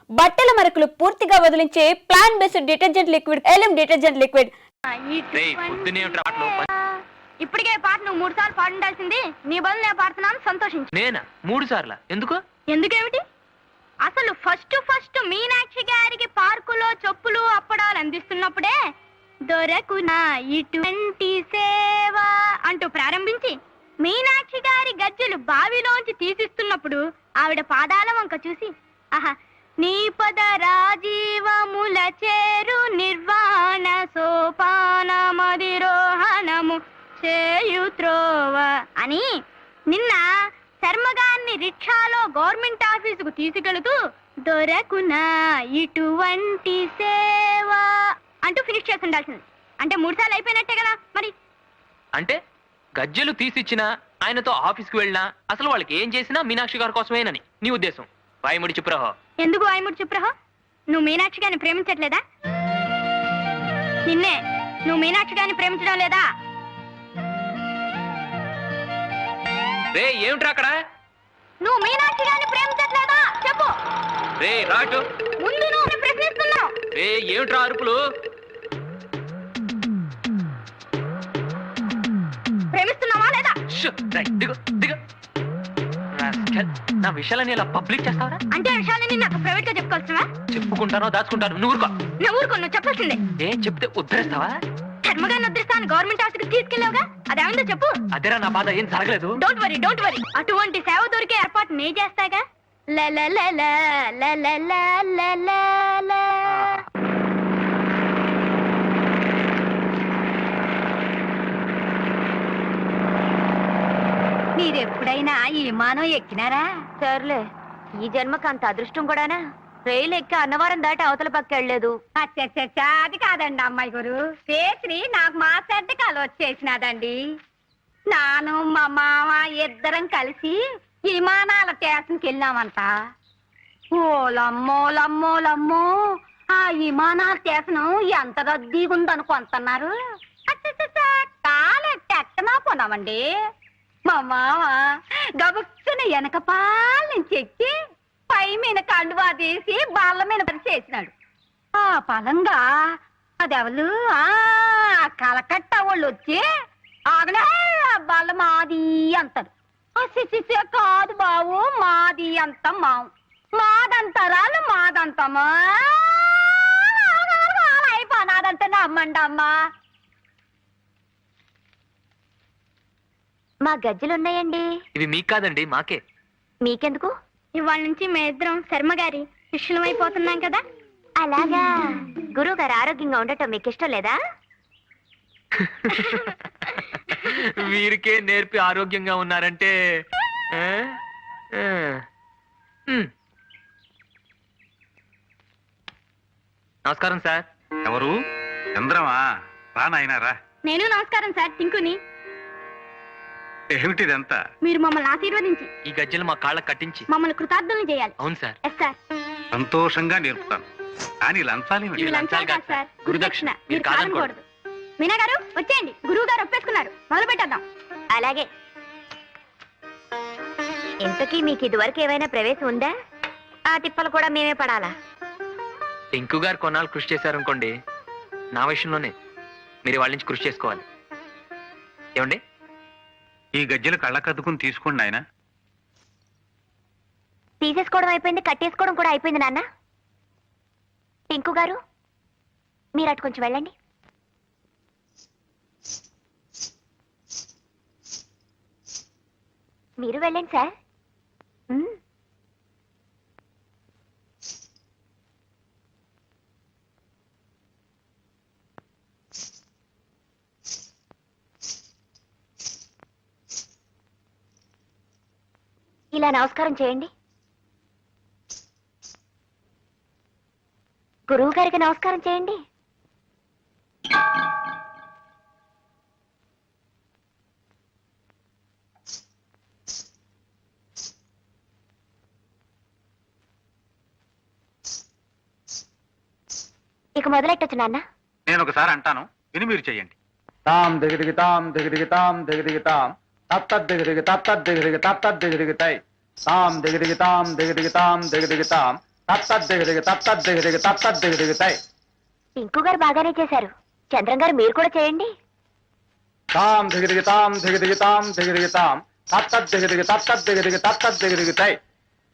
బట్టల మరకలు పూర్తిగా వదిలించే ప్లాంట్ బేస్డ్ డిటర్జెంట్ లిక్విడ్ ఎలిమ్ డిటర్జెంట్ లిక్విడ్. ఇప్పటికే పాట నువ్వు 3 సార్లు పాడుండాల్సింది. నీ బదులు నేను పాడుతున్నాను, సంతోషించు. నేనా 3 సార్లా? ఎందుకు? ఎందుకేమిటి? అసలు ఫస్ట్ మీనాక్షి గారికి పార్కులో చెప్పులు అప్పడాలు అందిస్తున్నప్పుడే దొరకునా ఇటువంటి సేవ అంటూ ప్రారంభించి మీనాక్షి గారి గజ్జెలు బావిలోంచి తీసిస్తున్నప్పుడు ఆవిడ పాదాల వంక చూసి ఆహా నీ పద రాజీవముల చేరు నిర్వాణ సోపాన మదిరోహణము చేయుత్రోవ అని నిన్న శర్మగారిని రిక్షాలో గవర్నమెంట్ ఆఫీసుకు తీసుకెళుతూ దొరకునా ఇటువంటి సేవ అంటూ ఫినిష్ చేసి ఉండాల్సింది. అంటే 3 సార్లు అయిపోయినట్టే కదా మరి. అంటే గజ్జెలు తీసిచ్చినా ఆయనతో ఆఫీస్కి వెళ్ళినా అసలు వాళ్ళకి ఏం చేసినా మీనాక్షి గారి కోసమేనని నీ ఉద్దేశం. వాయిముడి చెప్పురహో. ఎందుకు వాయిముడి చెప్పురహో? నువ్వు మీనాక్షి గారిని ప్రేమించట్లేదా? నిన్నే, నువ్వు మీనాక్షి గారిని ప్రేమించడం లేదా? రే ఏమిట్రా అక్కడ? నువ్వు మీనాక్షి గారిని ప్రేమించట్లేదా చెప్పు. రే రాటు. ముందు నువ్వు ప్రశ్నిస్తున్నావు. రే ఏమిట్రా అరుపులు? ప్రేమిస్తున్నావా లేదా? దిగు దిగు. నా విషయాలని ఇలా పబ్లిక్ చేస్తావరా? అంటే విషయాలని నాకు ప్రైవేట్ గా చెప్పుకోవచ్చువా? చెప్పుకుంటానో దాచుకుంటాను. నువ్వు ఊరుకో. నువ్వు చెప్పాల్సిందే. ఏం చెప్తే ఉద్ధరిస్తావా? ధర్మగారిని ఉద్ధరిస్తాను గవర్నమెంట్ ఆఫీస్కి తీసుకెళ్ళావుగా, అదేమిందో చెప్పు. అదేరా నా బాధ. ఏం జరగలేదు. Don't worry. అటువంటి సేవ దొరికే ఏర్పాటు నే చేస్తాగా. మీరెప్పుడైనా ఈ విమానం ఎక్కినారా? సర్లే, ఈ జన్మకు అంత అదృష్టం కూడానా? రైలు ఎక్కి అన్నవరం దాటి అవతల పక్క వెళ్ళలేదు. అది కాదండి అమ్మాయి గారు, పేత్రి నాకు మాట్లాడితే కల వచ్చేసినాదండి. నాను మా మామ ఇద్దరం కలిసి విమానాల స్టేషన్కి వెళ్ళామంట. ఓలమ్మో ఆ విమానాల స్టేషన్ ఎంత రద్దీగా ఉందనుకుంటున్నారు. కాలెట్టెక్కనా పోనామండి. మా మామ గబుక్కున వెనక పాల నుంచి ఎక్కి పై మీద కండువా తీసి బాళ్ళ మీద చేసినాడు. ఆ పలంగా అదెవలు కలకట్ట వాళ్ళు వచ్చి ఆగలే బాళ్ళ మాది అంటారు. కాదు బావు, మాది అంత మావు, మాదంతరాలు మాదంతమా అయిపోనాదంత నమ్మండి అమ్మా. మా గజ్జలున్నాయండి. ఇవి మీకు కాదండి, మాకే. మీకెందుకు? ఇవాళ నుంచి మేమిద్దరం శర్మగారి శిష్యులమైపోతున్నాం కదా. అలాగా. గురువు గారు ఆరోగ్యంగా ఉండటం మీకు ఇష్టం లేదా? వీరికే నేర్పి ఆరోగ్యంగా ఉన్నారంటే నమస్కారం సార్. ఎవరు? చంద్రమా? రా నాయనారా. నేను నమస్కారం సార్, టింకుని. ఏమిటిదంతా? మీరు మమ్మల్ని ఆశీర్వదించి ఈ గజ్జలు మా కాళ్ళ కట్టించి మమ్మల్ని కృతార్థులను చేయాలి. అవును సార్. Yes sir. సంతోషంగా నేర్పుతాను, కానీ లంచాలేమిటి? ఇవి లంచాలు కాదు సార్, గురుదక్షిణ. మీరు కాదనకూడదు. మీనా గారు వచ్చేయండి, గురువు గారు ఒప్పేసుకున్నారు, మొదలు పెట్టేద్దాం. అలాగే. ఇంతకీ మీకు ఇదివరకు ఏమైనా ప్రవేశం ఉందా? ఆ తిప్పలు కూడా మేమే పడాలా? టింకు గారు కొన్నాళ్ళు కృషి చేశారనుకోండి, నా విషయంలోనే మీరు వాళ్ళ నుంచి కృషి చేసుకోవాలి. ఏమండి? ఈ గజ్జలు కళ్ళకద్దుకుని తీసుకోండి ఆయన. తీసేసుకోవడం అయిపోయింది, కట్టేసుకోవడం కూడా అయిపోయింది నాన్న. టింకు గారు మీరు అటు కొంచెం వెళ్ళండి. మీరు వెళ్ళండి సార్. ఇలా నమస్కారం చేయండి. గురువు గారికి నమస్కారం చేయండి. ఇక మొదలెట్టచ్చు నాన్న. నేను ఒకసారి అంటాను, విని మీరు చెయ్యండి. తాం దిగిదిగితాం తత్తద్దిగిదిగి తత్తద్దిగిదిగి తత్తద్దిగిదిగితై తాం దిగిదిగితాం దిగిదిగితాం తత్తద్దిగిదిగి తత్తద్దిగిదిగి తత్తద్దిగిదిగితాయి. పింకు గారు బాగానే చేశారు. చంద్రం గారు మీరు కూడా చేయండి. తాం దిగిదిగి తాం దిగిదిగి తాం దిగిదిగి తాం తత్తద్దిగిదిగి తత్తద్దిగిదిగి తత్తద్దిగిదిగితాయి.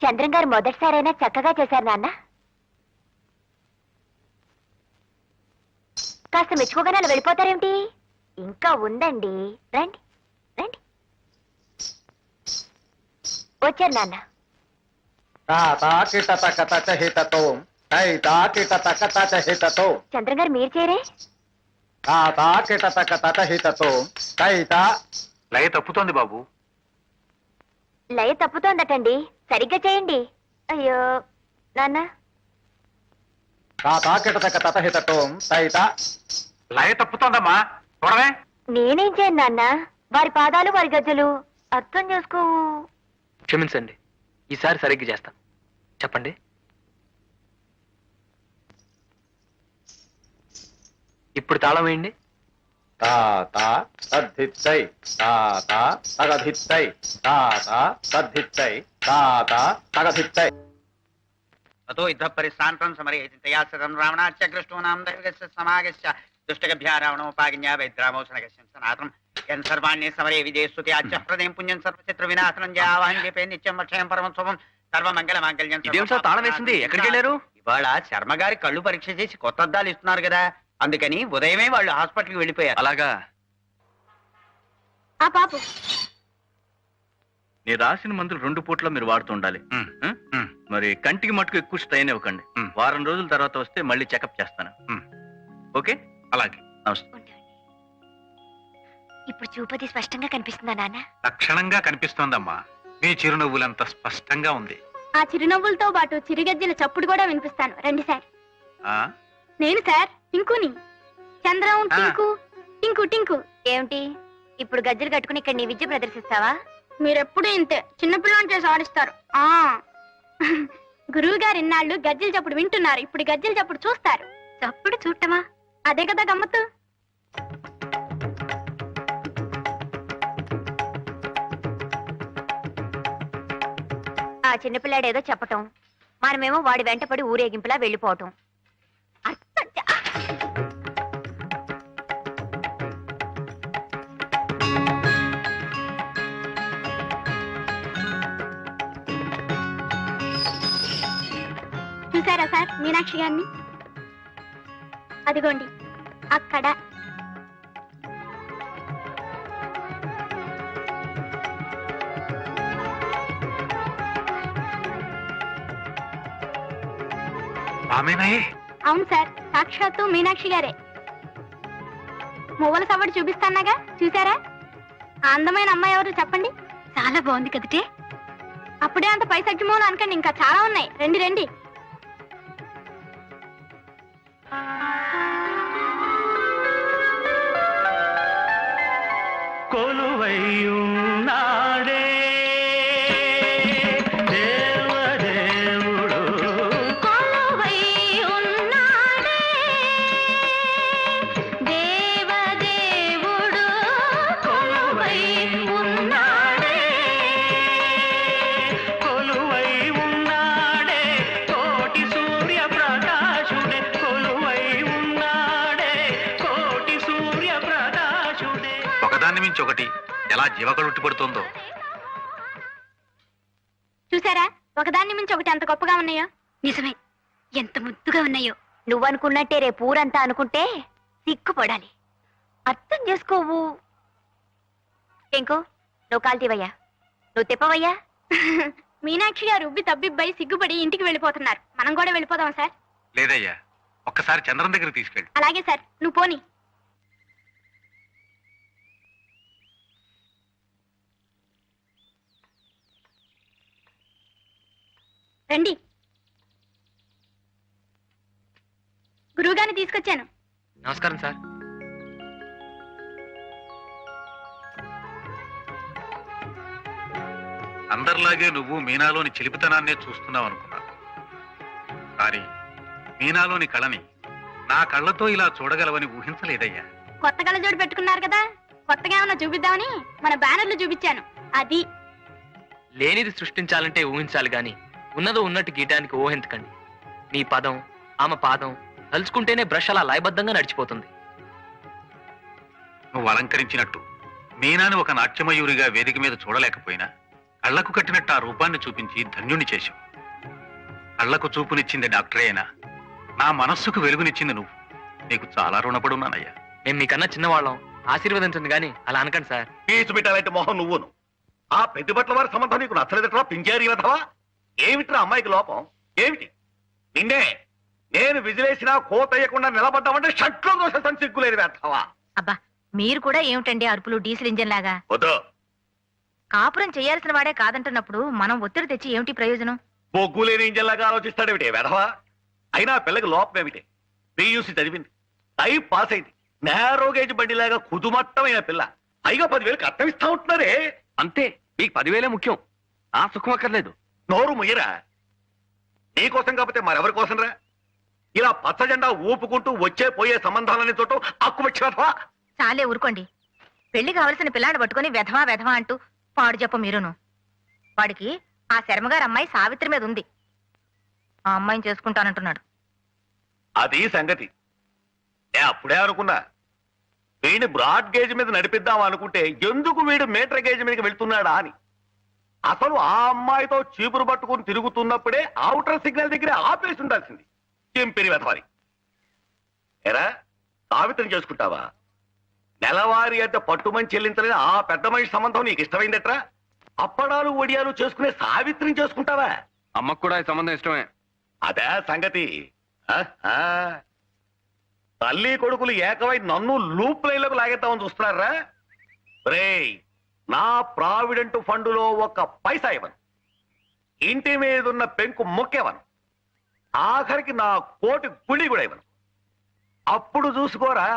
చంద్రం గారు మొదటిసారైనా చక్కగా చేశారు నాన్న. కాస్త మెచ్చుకోగానే అలా వెళ్ళిపోతారేమిటి? ఇంకా ఉందండి, రండి రండి. వచ్చారు నాన్న. తాతా కిటతకత చహితతోం తైతా కిటతకత చహితతోం చంద్రం గారు మీరు చేరే. తాతా కిటతకత చహితతోం తైతా. లయ తప్పుతోంది బాబు. లయ తప్పుతోందటండి, సరిగ్గా చేయండి. అయ్యో నాన్న. తాతా కిటతకత చహితతోం తైతా. లయ తప్పుతోందమ్మా, చూడవే. నేనేం చేయను నాన్న, వారి పాదాలు వారి గజ్జలు అర్థం చేసుకోవు. క్షమించండి, ఈసారి సరిగ్గా చేస్తాను. చెప్పండి. ఇప్పుడు తాళం వేయండి. తాతా తద్ధిత్తై తాతా తగధిత్తై తాతా తద్ధిత్తై తాతా తగధిత్తై. ततो इतः परिश्रान्तं समरे चिन्तया सदं रावणाच्च कृष्णूनां दैवस्य समागस्य दुष्टगभ्या रावणोपाज्ञा वैद्रामोषणगस्यं सनातनं यन् सर्वाण्ये समरे विजयस्तुत्याच्च हृदयं पुण्यं सर्वचित्रविनाशनं जयावाहं जपे नित्यं वक्षयं परमं శుభం సర్వమంగళమాంగళ్యం. ఇదేం సార్ తాళం వేసింది? ఎక్కడికి వెళ్ళారు? ఇవాళ శర్మ గారి కళ్ళు పరీక్ష చేసి కొత్త అద్దాలు ఇస్తున్నారు కదా, అందుకని ఉదయమే వాళ్ళు హాస్పిటల్కి వెళ్ళిపోయారు. అలాగా? ఆ పాపు నేను రాసిన మందులు 2 పూట్ల మీరు వాడుతూ ఉండాలి. మరి కంటికి మటుకు ఎక్కువ స్ట్రెయిన్ ఇవ్వకండి. వారం రోజుల తర్వాత వస్తే మళ్ళీ చెకప్ చేస్తాను. ఓకే, అలాగే. నమస్తే. ఇప్పుడు చూపది స్పష్టంగా కనిపిస్తుందా నాన్న? లక్షణంగా కనిపిస్తోందమ్మా. మీ చిరునవ్వులంత స్పష్టంగా ఉంది. ఆ చిరునవ్వులతో పాటు చిరుగజ్జల చప్పుడు కూడా వినిపిస్తాను. రండి సార్. ఆ నేను సార్ టింకుని. చంద్రం టింకు టింకు టింకు. ఏమిటి ఇప్పుడు గజ్జలు కట్టుకుని ఇక్కడ నీ విద్య ప్రదర్శిస్తావా? మీరెప్పుడు ఇంతే, చిన్నపిల్లని చేసి ఆడిస్తారు. ఆ గురువు గారు ఇన్నాళ్ళు గజ్జలు చప్పుడు వింటున్నారు, ఇప్పుడు గజ్జలు చప్పుడు చూస్తారు. చప్పుడు చూడటమా? అదే కదా గమ్మత్తు. ఆ చిన్నపిల్లాడేదో చెప్పటం, మనమేమో వాడి వెంటపడి ఊరేగింపులా వెళ్ళిపోవటం. చూసారా సార్ మీనాక్షి గారిని? అదిగోండి అక్కడ. ఆమెనాయే. అవును సార్, సాక్షాత్తు మీనాక్షి గారే. మువ్వల సవ్వడి చూపిస్తాన్నాగా, చూసారా? ఆ అందమైన అమ్మాయి ఎవరు చెప్పండి? చాలా బాగుంది కదటే. అప్పుడే అంత పైసగ్గిమూలు అనకండి, ఇంకా చాలా ఉన్నాయి. రండి రండి. కొలువైయున్నాడే దేవదేవుడు, కొలువై ఉన్నాడే దేవదేవుడు, కొలువై ఉన్నాడే, కొలువై ఉన్నాడే కోటి సూర్య ప్రకాశుడే, కొలువై ఉన్నాడే కోటి సూర్య ప్రకాశుడే. ఒకదాన్ని మించి ఒకటి ఎలా జీవకళ పడుతుందో. చూసారా ఒకదాన్ని మించి ఒకటి ఎంత గొప్పగా ఉన్నాయో? నిజమే, ఎంత ముద్దుగా ఉన్నాయో. నువ్వనుకున్నట్టే రేపు ఊరంతా అనుకుంటే సిగ్గుపడాలి. అర్థం చేసుకోవు. ఇంకో నువ్వు కాల్తీవయ్యా, నువ్వు తిప్పవయ్యా. మీనాక్షి గారు ఉబ్బి తబ్బిబ్బై సిగ్గుపడి ఇంటికి వెళ్ళిపోతున్నారు. మనం కూడా వెళ్ళిపోదాం సార్. లేదయ్యా, ఒక్కసారి చంద్రం దగ్గర తీసుకెళ్ళి. అలాగే సార్, నువ్వు పోని. రండి, గురువుగారిని తీసుకొచ్చాను. నమస్కారం సార్. అందరిలాగే నువ్వు మీనాలోని చిలిపితనాన్నే చూస్తున్నావు అనుకున్నాను. కానీ మీనాలోని కళని నా కళ్ళతో ఇలా చూడగలవని ఊహించలేదయ్యా. కొత్త కళ్ళజోడు పెట్టుకున్నారు కదా, కొత్తగా ఏమన్నా చూపిద్దామని మన బ్యానర్లు చూపించాను. అది లేనిది సృష్టించాలంటే ఊహించాలి గాని ఉన్నదో ఉన్నట్టు గీయటానికి ఊహించకండి. నీ పదం ఆమె పాదం తలుచుకుంటేనే బ్రష్ అలా లయబద్ధంగా నడిచిపోతుంది. నువ్వు అలంకరించినట్టు మీనాని ఒక నాట్యమయూరిగా వేదిక మీద చూడలేకపోయినా కళ్లకు కట్టినట్టు ఆ రూపాన్ని చూపించి ధన్యుణ్ణి చేశావు. కళ్లకు చూపునిచ్చింది డాక్టరే అయినా నా మనస్సుకు వెలుగునిచ్చింది నువ్వు. నీకు చాలా రుణపడి ఉన్నానయ్యా. మేము మీకన్నా చిన్నవాళ్ళం, ఆశీర్వదించండి కానీ అలా అనకండి సార్. పీచు పెట్టాలంటే మొహం నువ్వును. ఆ ప్రతిభట్ల వారి సంబంధం నీకు నచ్చలేదట్రా పింజారి వెధవా? ఏమిట్రా అమ్మాయికి లోపం ఏమిటి? నిన్నే నేను విజిలేసినా కోతయ్యకుండా నిలబడ్డామంటే షట్లో దోషం సిగ్గులేని వెధవా. అబ్బా మీరు కూడా ఏమిటండి అరుపులు డీజిల్ ఇంజన్ లాగా? వద్దు. కాపురం చేయాల్సిన వాడే కాదంటున్నప్పుడు మనం ఒత్తిడి తెచ్చి ఏమిటి ప్రయోజనం? బొగ్గు లేని ఇంజన్లాగా ఆలోచిస్తాడేమిటి వెధవా? అయినా పిల్లకి లోపం ఏమిటి? పియూసీ చదివింది, టైప్ పాస్ అయింది, నేరో గేజ్ బండిలాగా కుదుమట్టమైన పిల్ల. పైగా 10,000 కట్నం ఇస్తా ఉంటున్నారే. అంతే, మీకు 10,000 ముఖ్యం, ఆ సుఖం అక్కర్లేదు. నోరు ముయ్యరా. నీకోసం కాకపోతే మరెవరి కోసం రా? ఇలా పచ్చ జెండా ఊపుకుంటూ వచ్చే పోయే సంబంధాలని చూడటం అక్కువచ్చా? చాలే ఊరుకోండి. పెళ్లి కావలసిన పిల్లాన్ని పట్టుకుని వెధవా వెధవా అంటూ పాడు చెప్ప మీరును. వాడికి ఆ శర్మగారు అమ్మాయి సావిత్రి మీద ఉంది. ఆ అమ్మాయిని చేసుకుంటానంటున్నాడు. అది సంగతి. అప్పుడే అనుకున్నా వీడిని బ్రాడ్ గేజ్ మీద నడిపిద్దాం అనుకుంటే ఎందుకు వీడు మీటర్ గేజ్ మీదకి వెళ్తున్నాడా అని. అసలు ఆ అమ్మాయితో చీపురు పట్టుకుని తిరుగుతున్నప్పుడే అవుటర్ సిగ్నల్ దగ్గర ఆపేసి ఉండాల్సింది. చెంపిరి వెధవాలి. ఎరా సావిత్రిని చేసుకుంటావా? నెలవారీ అంటే పట్టుమని చెల్లించలేని ఆ పెద్ద మనిషి సంబంధం నీకు ఇష్టమైందట్రా? అప్పడాలు ఒడియాలు చేసుకునే సావిత్రిని చేసుకుంటావా? అమ్మకు కూడా ఈ సంబంధం ఇష్టమే. అదే సంగతి. ఆహా. తల్లి కొడుకులు ఏకమై నన్ను లూప్ లైన్లకు లాగేద్దామని చూస్తున్నారా? రేయ్, నా ప్రావిడెంట్ ఫండులో 1 పైసా ఇవ్వను, ఇంటి మీదున్న పెంకు మొక్కేవను, ఆఖరికి నా కోటి గుడి కూడా ఇవ్వను. అప్పుడు చూసుకోరా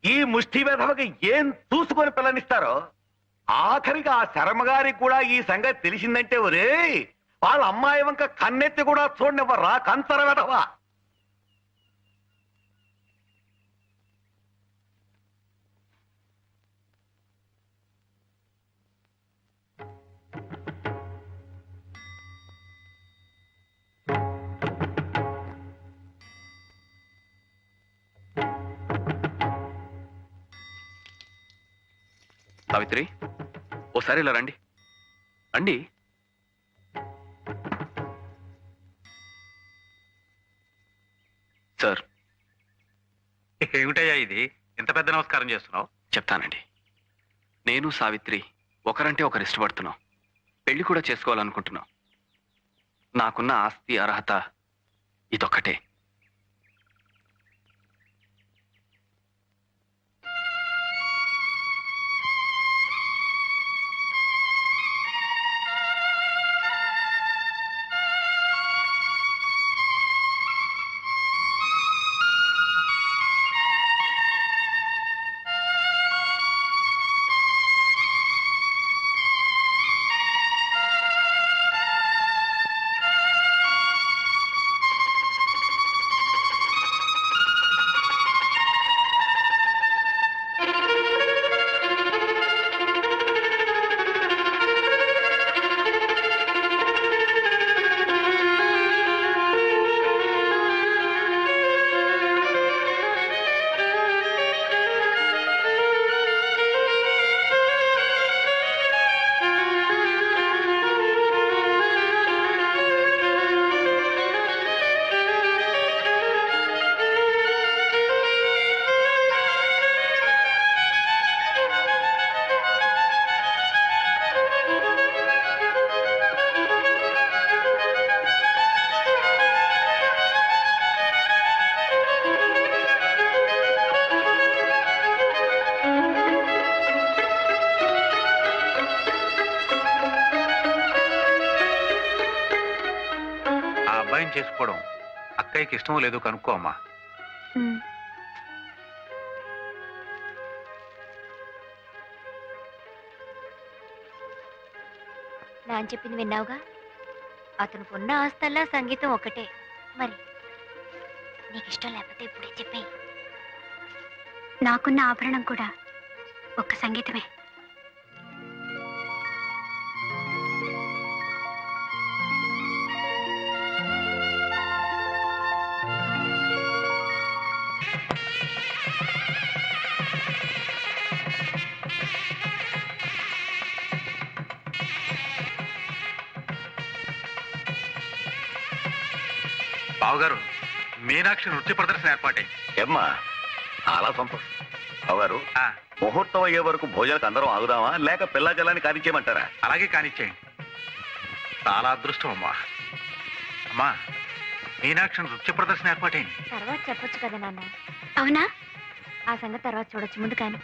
ఈ ముష్టి వెధవకి ఏం చూసుకొని పిల్లనిస్తారో. ఆఖరికి ఆ శర్మగారికి కూడా ఈ సంగతి తెలిసిందంటే ఒరే వాళ్ళ అమ్మాయి వంక కన్నెత్తి కూడా చూడనివ్వరా కంచర వెధవా. సావిత్రి, ఓసారి ఇలా రండి. రండి. సార్, ఏమిటయ్యా ఇది? ఇంత పెద్ద నమస్కారం చేస్తున్నావు? చెప్తానండి. నేను సావిత్రి ఒకరంటే ఒకరు ఇష్టపడుతున్నాం, పెళ్లి కూడా చేసుకోవాలనుకుంటున్నాం. నాకున్న ఆస్తి అర్హత ఇదొక్కటే. చేసుకోవడం అక్కయ్యకి ఇష్టమో లేదో కనుక్కో అమ్మా. నాన్న చెప్పింది విన్నావుగా? అతను కొన్న ఆస్తల్లా సంగీతం ఒకటే. మరి నీకు ఇష్టం లేకపోతే ఇప్పుడే చెప్పేయి. నాకున్న ఆభరణం కూడా ఒక్క సంగీతమే. బావగారు మీనాక్షి నృత్య ప్రదర్శన ఏర్పాటై. ఏమ్మా చాలా సంతోషం. బావగారు ఆ, ముహూర్తం అయ్యే వరకు భోజనానికి అందరం ఆగుదామా లేక పిల్ల జలాన్ని కానిచ్చేయమంటారా? అలాగే కానిచ్చేయండి. చాలా అదృష్టం అమ్మా. అమ్మా మీనాక్షి నృత్య ప్రదర్శన ఏర్పాటైంది. తర్వాత చెప్పొచ్చు కదా నాన్న. అవునా? ఆ సంగతి తర్వాత చూడొచ్చు, ముందు కానీ.